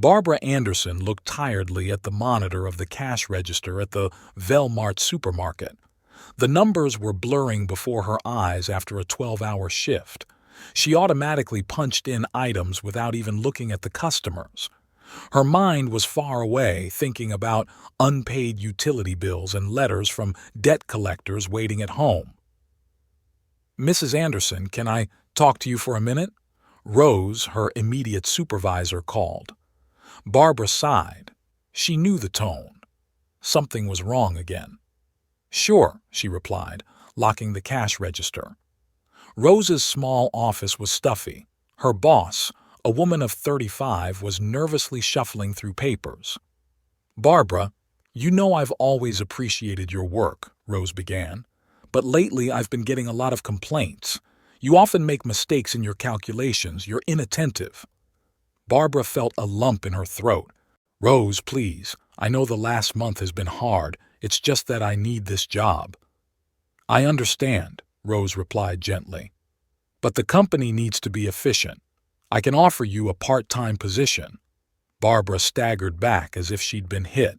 Barbara Anderson looked tiredly at the monitor of the cash register at the Velmart supermarket. The numbers were blurring before her eyes after a 12-hour shift. She automatically punched in items without even looking at the customers. Her mind was far away, thinking about unpaid utility bills and letters from debt collectors waiting at home. "Mrs. Anderson, can I talk to you for a minute?" Rose, her immediate supervisor, called. Barbara sighed. She knew the tone. Something was wrong again. "Sure," she replied, locking the cash register. Rose's small office was stuffy. Her boss, a woman of 35, was nervously shuffling through papers. "Barbara, you know I've always appreciated your work," Rose began, "but lately I've been getting a lot of complaints. You often make mistakes in your calculations, you're inattentive." Barbara felt a lump in her throat. "Rose, please, I know the last month has been hard, it's just that I need this job." "I understand," Rose replied gently. "But the company needs to be efficient. I can offer you a part-time position." Barbara staggered back as if she'd been hit.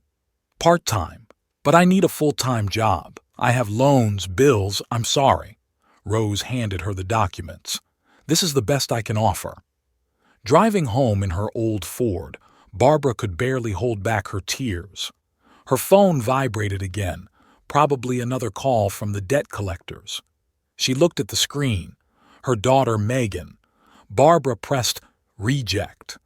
"Part-time? But I need a full-time job. I have loans, bills, I'm sorry." Rose handed her the documents. "This is the best I can offer." Driving home in her old Ford, Barbara could barely hold back her tears. Her phone vibrated again, probably another call from the debt collectors. She looked at the screen. Her daughter, Megan. Barbara pressed reject.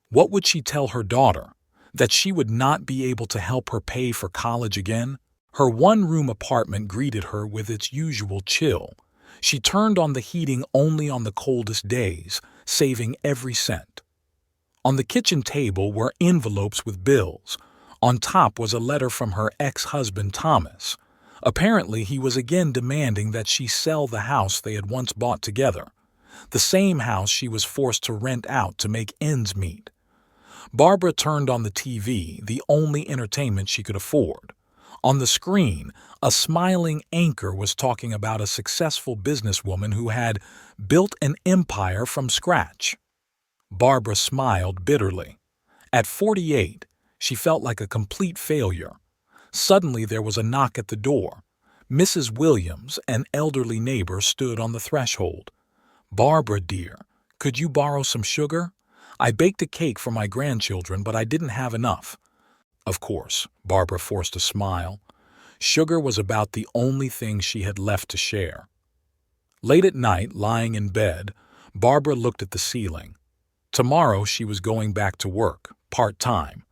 What would she tell her daughter? That she would not be able to help her pay for college again? Her one-room apartment greeted her with its usual chill. She turned on the heating only on the coldest days, saving every cent. On the kitchen table were envelopes with bills. On top was a letter from her ex-husband, Thomas. Apparently, he was again demanding that she sell the house they had once bought together, the same house she was forced to rent out to make ends meet. Barbara turned on the TV, the only entertainment she could afford. On the screen, a smiling anchor was talking about a successful businesswoman who had built an empire from scratch. Barbara smiled bitterly. At 48, she felt like a complete failure. Suddenly there was a knock at the door. Mrs. Williams, an elderly neighbor, stood on the threshold. "Barbara, dear, could you borrow some sugar? I baked a cake for my grandchildren, but I didn't have enough." Of course, Barbara forced a smile. Sugar was about the only thing she had left to share. Late at night, lying in bed, Barbara looked at the ceiling. Tomorrow she was going back to work, part-time.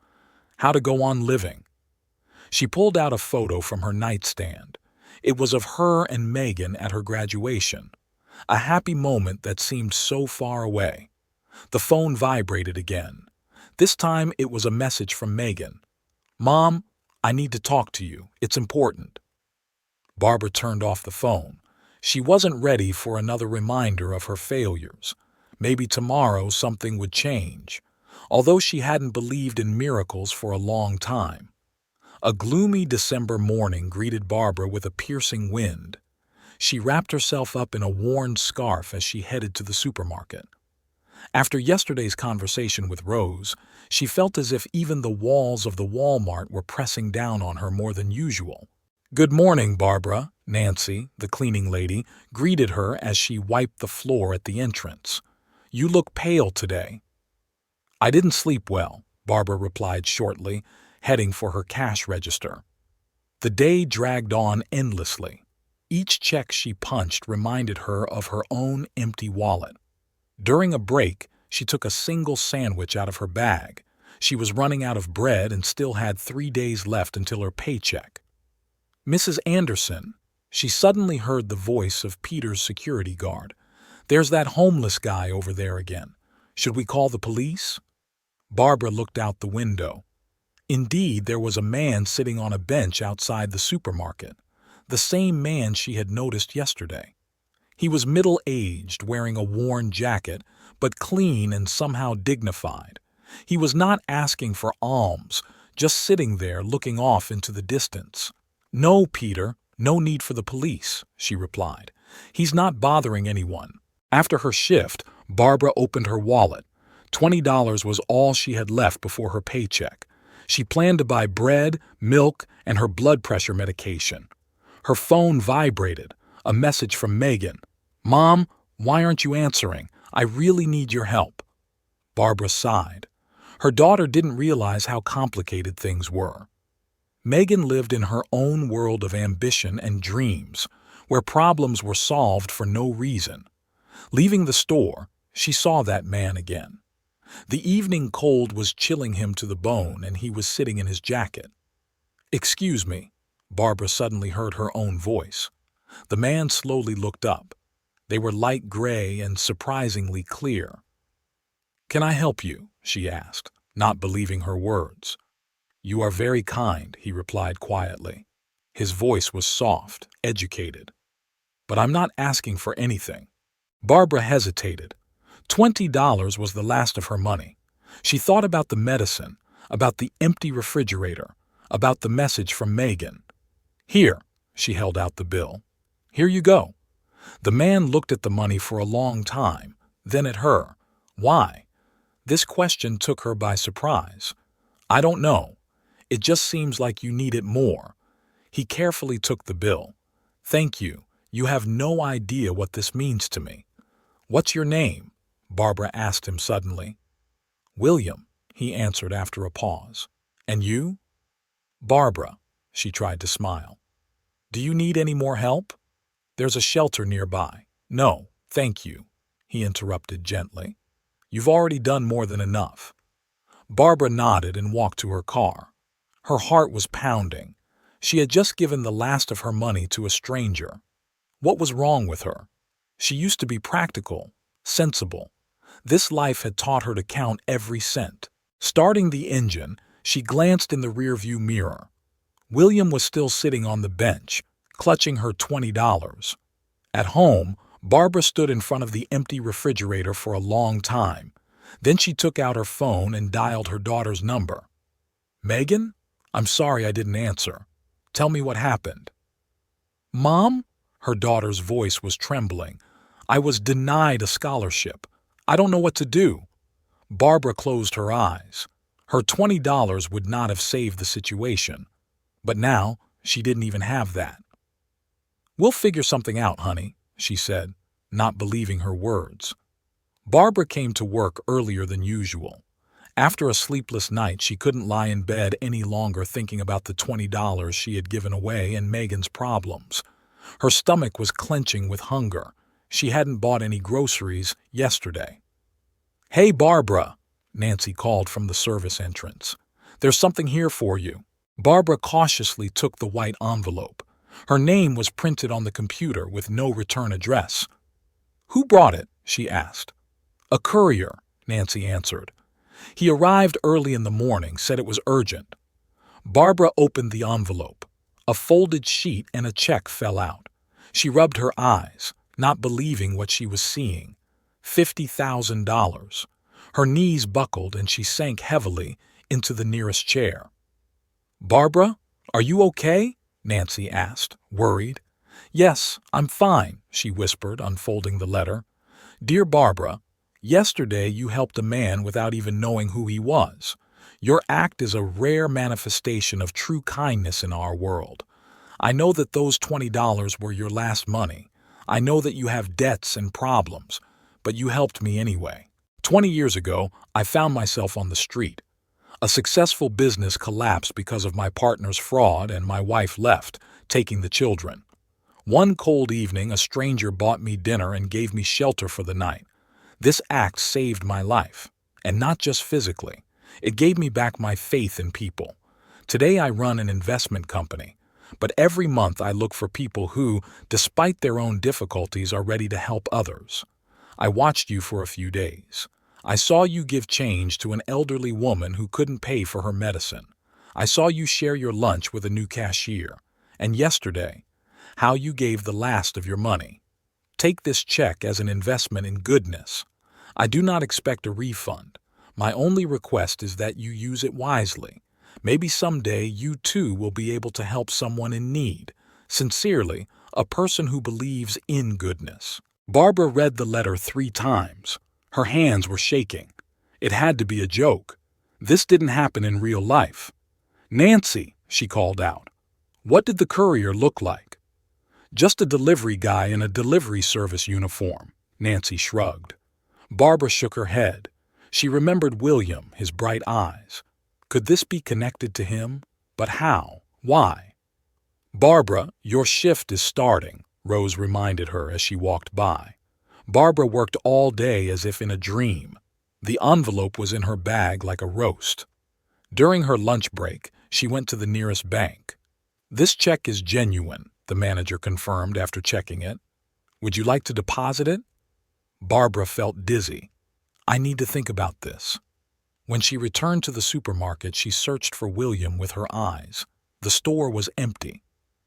How to go on living? She pulled out a photo from her nightstand. It was of her and Megan at her graduation. A happy moment that seemed so far away. The phone vibrated again. This time it was a message from Megan. "Mom, I need to talk to you. It's important." Barbara turned off the phone. She wasn't ready for another reminder of her failures. Maybe tomorrow something would change, although she hadn't believed in miracles for a long time. A gloomy December morning greeted Barbara with a piercing wind. She wrapped herself up in a worn scarf as she headed to the supermarket. After yesterday's conversation with Rose, she felt as if even the walls of the Walmart were pressing down on her more than usual. "Good morning, Barbara," Nancy, the cleaning lady, greeted her as she wiped the floor at the entrance. "You look pale today." "I didn't sleep well," Barbara replied shortly, heading for her cash register. The day dragged on endlessly. Each check she punched reminded her of her own empty wallet. During a break, she took a single sandwich out of her bag. She was running out of bread and still had 3 days left until her paycheck. "Mrs. Anderson," she suddenly heard the voice of Peter's security guard. "There's that homeless guy over there again. Should we call the police?" Barbara looked out the window. Indeed, there was a man sitting on a bench outside the supermarket, the same man she had noticed yesterday. He was middle-aged, wearing a worn jacket, but clean and somehow dignified. He was not asking for alms, just sitting there looking off into the distance. "No, Peter, no need for the police," she replied. "He's not bothering anyone." After her shift, Barbara opened her wallet. $20 was all she had left before her paycheck. She planned to buy bread, milk, and her blood pressure medication. Her phone vibrated. A message from Megan. "Mom, why aren't you answering? I really need your help." Barbara sighed. Her daughter didn't realize how complicated things were. Megan lived in her own world of ambition and dreams, where problems were solved for no reason. Leaving the store, she saw that man again. The evening cold was chilling him to the bone, and he was sitting in his jacket. "Excuse me," Barbara suddenly heard her own voice. The man slowly looked up. They were light gray and surprisingly clear. "Can I help you?" she asked, not believing her words. "You are very kind," he replied quietly. His voice was soft, educated. "But I'm not asking for anything." Barbara hesitated. $20 was the last of her money. She thought about the medicine, about the empty refrigerator, about the message from Megan. "Here," she held out the bill. "Here you go." The man looked at the money for a long time, then at her. Why? This question took her by surprise. "I don't know. It just seems like you need it more." He carefully took the bill. "Thank you. You have no idea what this means to me." "What's your name?" Barbara asked him suddenly. "William," he answered after a pause. "And you?" "Barbara." She tried to smile. "Do you need any more help?" "There's a shelter nearby." "No, thank you," he interrupted gently. "You've already done more than enough." Barbara nodded and walked to her car. Her heart was pounding. She had just given the last of her money to a stranger. What was wrong with her? She used to be practical, sensible. This life had taught her to count every cent. Starting the engine, she glanced in the rearview mirror. William was still sitting on the bench, clutching her $20. At home, Barbara stood in front of the empty refrigerator for a long time. Then she took out her phone and dialed her daughter's number. "Megan? I'm sorry I didn't answer. Tell me what happened." "Mom?" Her daughter's voice was trembling. "I was denied a scholarship. I don't know what to do." Barbara closed her eyes. Her $20 would not have saved the situation. But now, she didn't even have that. "We'll figure something out, honey," she said, not believing her words. Barbara came to work earlier than usual. After a sleepless night, she couldn't lie in bed any longer thinking about the $20 she had given away and Megan's problems. Her stomach was clenching with hunger. She hadn't bought any groceries yesterday. "Hey, Barbara," Nancy called from the service entrance. "There's something here for you." Barbara cautiously took the white envelope. Her name was printed on the computer with no return address. "Who brought it?" she asked. "A courier," Nancy answered. "He arrived early in the morning, said it was urgent." Barbara opened the envelope. A folded sheet and a check fell out. She rubbed her eyes, not believing what she was seeing. $50,000. Her knees buckled and she sank heavily into the nearest chair. "Barbara, are you okay?" Nancy asked, worried. "Yes, I'm fine," she whispered, unfolding the letter. "Dear Barbara, yesterday you helped a man without even knowing who he was. Your act is a rare manifestation of true kindness in our world. I know that those $20 were your last money. I know that you have debts and problems, but you helped me anyway. 20 years ago, I found myself on the street. A successful business collapsed because of my partner's fraud, and my wife left, taking the children. One cold evening, a stranger bought me dinner and gave me shelter for the night. This act saved my life, and not just physically. It gave me back my faith in people. Today I run an investment company, but every month I look for people who, despite their own difficulties, are ready to help others. I watched you for a few days. I saw you give change to an elderly woman who couldn't pay for her medicine. I saw you share your lunch with a new cashier. And yesterday, how you gave the last of your money. Take this check as an investment in goodness. I do not expect a refund. My only request is that you use it wisely. Maybe someday you too will be able to help someone in need. Sincerely, a person who believes in goodness." Barbara read the letter 3 times. Her hands were shaking. It had to be a joke. This didn't happen in real life. "Nancy," she called out. "What did the courier look like?" "Just a delivery guy in a delivery service uniform," Nancy shrugged. Barbara shook her head. She remembered William, his bright eyes. Could this be connected to him? But how? Why? "Barbara, your shift is starting," Rose reminded her as she walked by. Barbara worked all day as if in a dream. The envelope was in her bag like a roast. During her lunch break, she went to the nearest bank. "This check is genuine," the manager confirmed after checking it. "Would you like to deposit it?" Barbara felt dizzy. "I need to think about this." When she returned to the supermarket, she searched for William with her eyes. The store was empty.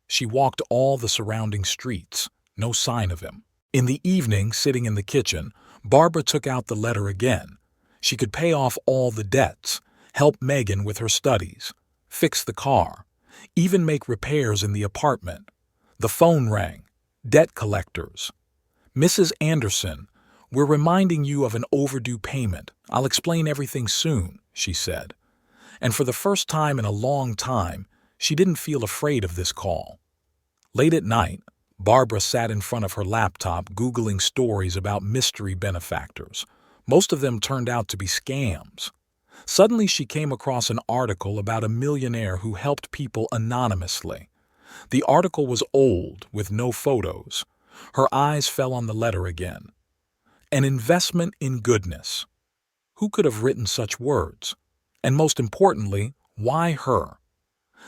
She walked all the surrounding streets. No sign of him. In the evening, sitting in the kitchen, Barbara took out the letter again. She could pay off all the debts, help Megan with her studies, fix the car, even make repairs in the apartment. The phone rang. Debt collectors. "Mrs. Anderson, we're reminding you of an overdue payment. I'll explain everything soon," she said. And for the first time in a long time, she didn't feel afraid of this call. Late at night, Barbara sat in front of her laptop Googling stories about mystery benefactors. Most of them turned out to be scams. Suddenly she came across an article about a millionaire who helped people anonymously. The article was old, with no photos. Her eyes fell on the letter again. An investment in goodness. Who could have written such words? And most importantly, why her?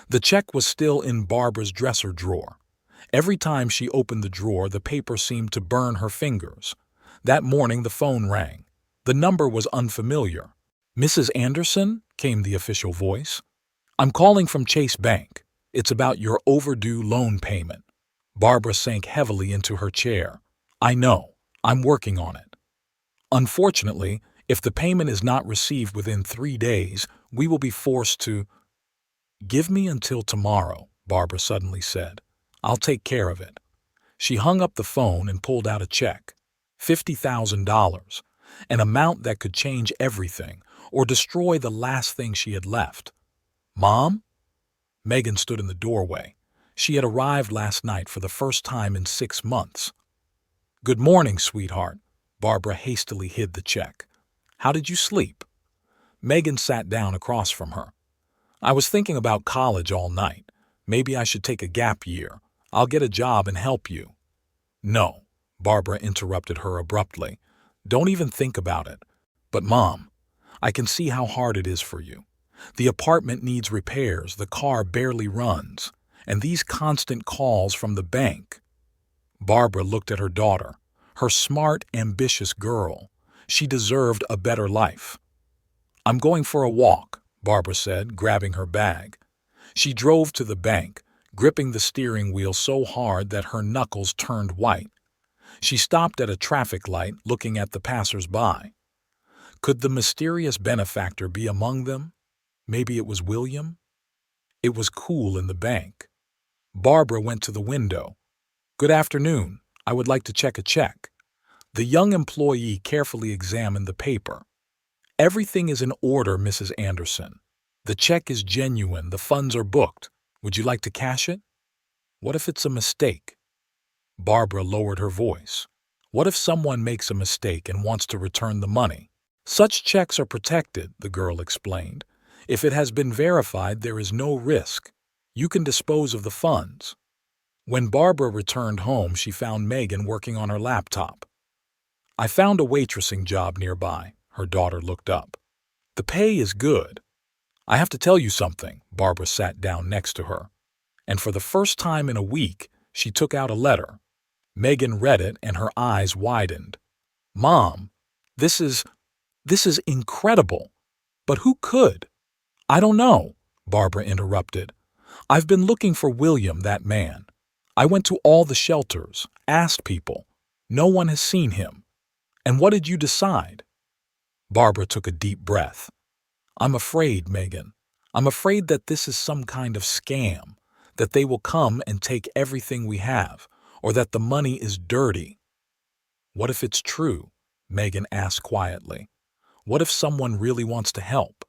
The check was still in Barbara's dresser drawer. Every time she opened the drawer, the paper seemed to burn her fingers. That morning the phone rang. The number was unfamiliar. "Mrs. Anderson?" came the official voice. "I'm calling from Chase Bank. It's about your overdue loan payment." Barbara sank heavily into her chair. "I know. I'm working on it. Unfortunately, if the payment is not received within 3 days, we will be forced to—" "Give me until tomorrow," Barbara suddenly said. "I'll take care of it." She hung up the phone and pulled out a check. $50,000. An amount that could change everything or destroy the last thing she had left. "Mom?" Megan stood in the doorway. She had arrived last night for the first time in 6 months. "Good morning, sweetheart." Barbara hastily hid the check. "How did you sleep?" Megan sat down across from her. "I was thinking about college all night. Maybe I should take a gap year. I'll get a job and help you." "No," Barbara interrupted her abruptly. "Don't even think about it." "But Mom, I can see how hard it is for you. The apartment needs repairs, the car barely runs, and these constant calls from the bank." Barbara looked at her daughter, her smart, ambitious girl. She deserved a better life. "I'm going for a walk," Barbara said, grabbing her bag. She drove to the bank, gripping the steering wheel so hard that her knuckles turned white. She stopped at a traffic light, looking at the passers-by. Could the mysterious benefactor be among them? Maybe it was William? It was cool in the bank. Barbara went to the window. "Good afternoon. I would like to check a check." The young employee carefully examined the paper. "Everything is in order, Mrs. Anderson. The check is genuine. The funds are booked. Would you like to cash it?" "What if it's a mistake?" Barbara lowered her voice. "What if someone makes a mistake and wants to return the money?" "Such checks are protected," the girl explained. "If it has been verified, there is no risk. You can dispose of the funds." When Barbara returned home, she found Megan working on her laptop. "I found a waitressing job nearby." Her daughter looked up. "The pay is good." "I have to tell you something." Barbara sat down next to her. And for the first time in a week, she took out a letter. Megan read it and her eyes widened. "Mom, this is incredible. But who could?" "I don't know," Barbara interrupted. "I've been looking for William, that man. I went to all the shelters, asked people. No one has seen him. And what did you decide?" Barbara took a deep breath. "I'm afraid, Megan. I'm afraid that this is some kind of scam, that they will come and take everything we have, or that the money is dirty." "What if it's true?" Megan asked quietly. What if someone really wants to help?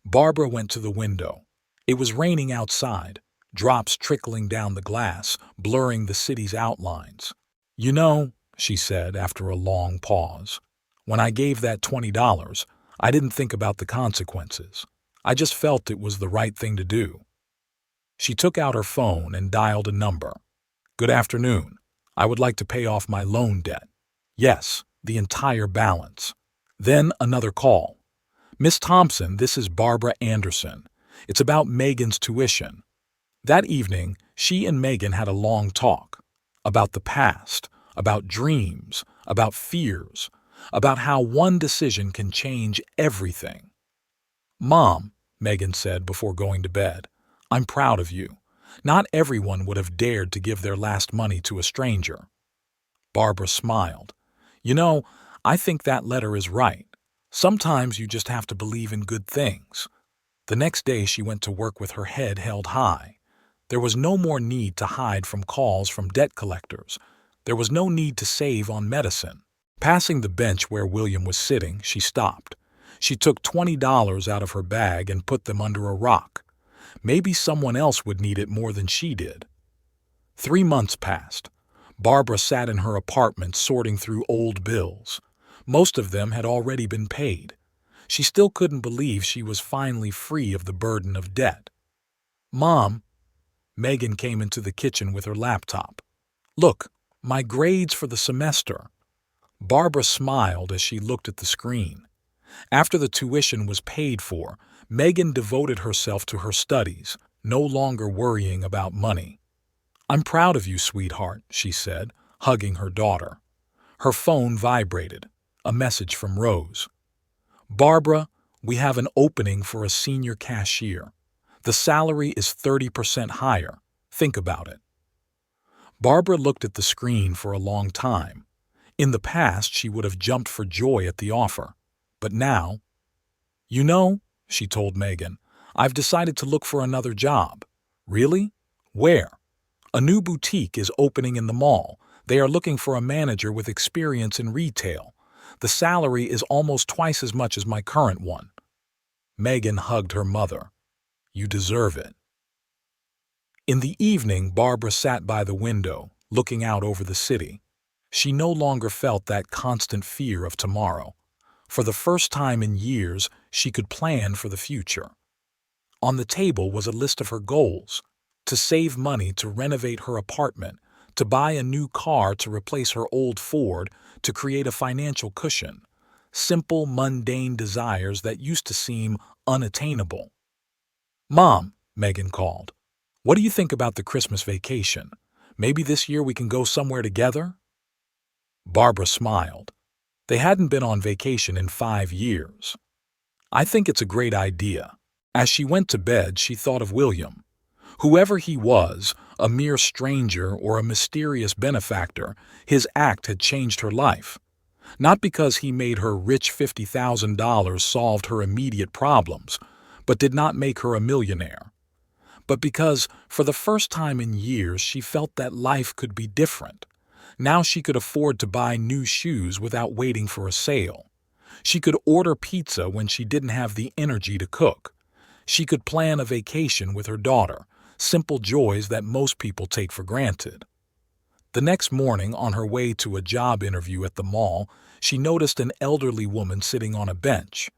Barbara went to the window. It was raining outside, drops trickling down the glass, blurring the city's outlines. You know, she said after a long pause, when I gave that $20, I didn't think about the consequences. I just felt it was the right thing to do. She took out her phone and dialed a number. Good afternoon. I would like to pay off my loan debt. Yes, the entire balance. Then another call. Miss Thompson, this is Barbara Anderson. It's about Megan's tuition. That evening, she and Megan had a long talk. About the past, about dreams, about fears, about how one decision can change everything. Mom, Megan said before going to bed, I'm proud of you. Not everyone would have dared to give their last money to a stranger. Barbara smiled. You know, I think that letter is right. Sometimes you just have to believe in good things. The next day she went to work with her head held high. There was no more need to hide from calls from debt collectors. There was no need to save on medicine. Passing the bench where William was sitting, she stopped. She took $20 out of her bag and put them under a rock. Maybe someone else would need it more than she did. 3 months passed. Barbara sat in her apartment sorting through old bills. Most of them had already been paid. She still couldn't believe she was finally free of the burden of debt. Mom, Megan came into the kitchen with her laptop. Look, my grades for the semester. Barbara smiled as she looked at the screen. After the tuition was paid for, Megan devoted herself to her studies, no longer worrying about money. I'm proud of you, sweetheart, she said, hugging her daughter. Her phone vibrated. A message from Rose. Barbara, we have an opening for a senior cashier. The salary is 30% higher. Think about it. Barbara looked at the screen for a long time. In the past, she would have jumped for joy at the offer. But now, you know, she told Megan, I've decided to look for another job. Really? Where? A new boutique is opening in the mall. They are looking for a manager with experience in retail. The salary is almost twice as much as my current one. Megan hugged her mother. You deserve it. In the evening, Barbara sat by the window, looking out over the city. She no longer felt that constant fear of tomorrow. For the first time in years, she could plan for the future. On the table was a list of her goals: to save money to renovate her apartment, to buy a new car to replace her old Ford, to create a financial cushion. Simple, mundane desires that used to seem unattainable. Mom, Megan called. What do you think about the Christmas vacation? Maybe this year we can go somewhere together? Barbara smiled. They hadn't been on vacation in 5 years. I think it's a great idea. As she went to bed, she thought of William. Whoever he was, a mere stranger or a mysterious benefactor, his act had changed her life. Not because he made her rich $50,000 solved her immediate problems, but did not make her a millionaire. But because, for the first time in years, she felt that life could be different. Now she could afford to buy new shoes without waiting for a sale. She could order pizza when she didn't have the energy to cook. She could plan a vacation with her daughter, simple joys that most people take for granted. The next morning, on her way to a job interview at the mall, she noticed an elderly woman sitting on a bench.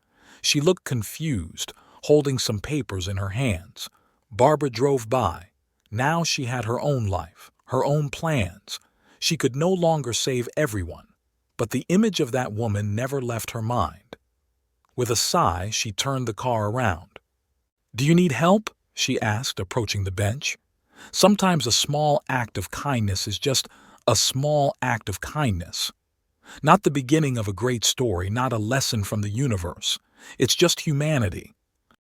She looked confused, holding some papers in her hands. Barbara drove by. Now she had her own life, her own plans. She could no longer save everyone, but the image of that woman never left her mind. With a sigh, she turned the car around. Do you need help? She asked, approaching the bench. Sometimes a small act of kindness is just a small act of kindness. Not the beginning of a great story, not a lesson from the universe. It's just humanity.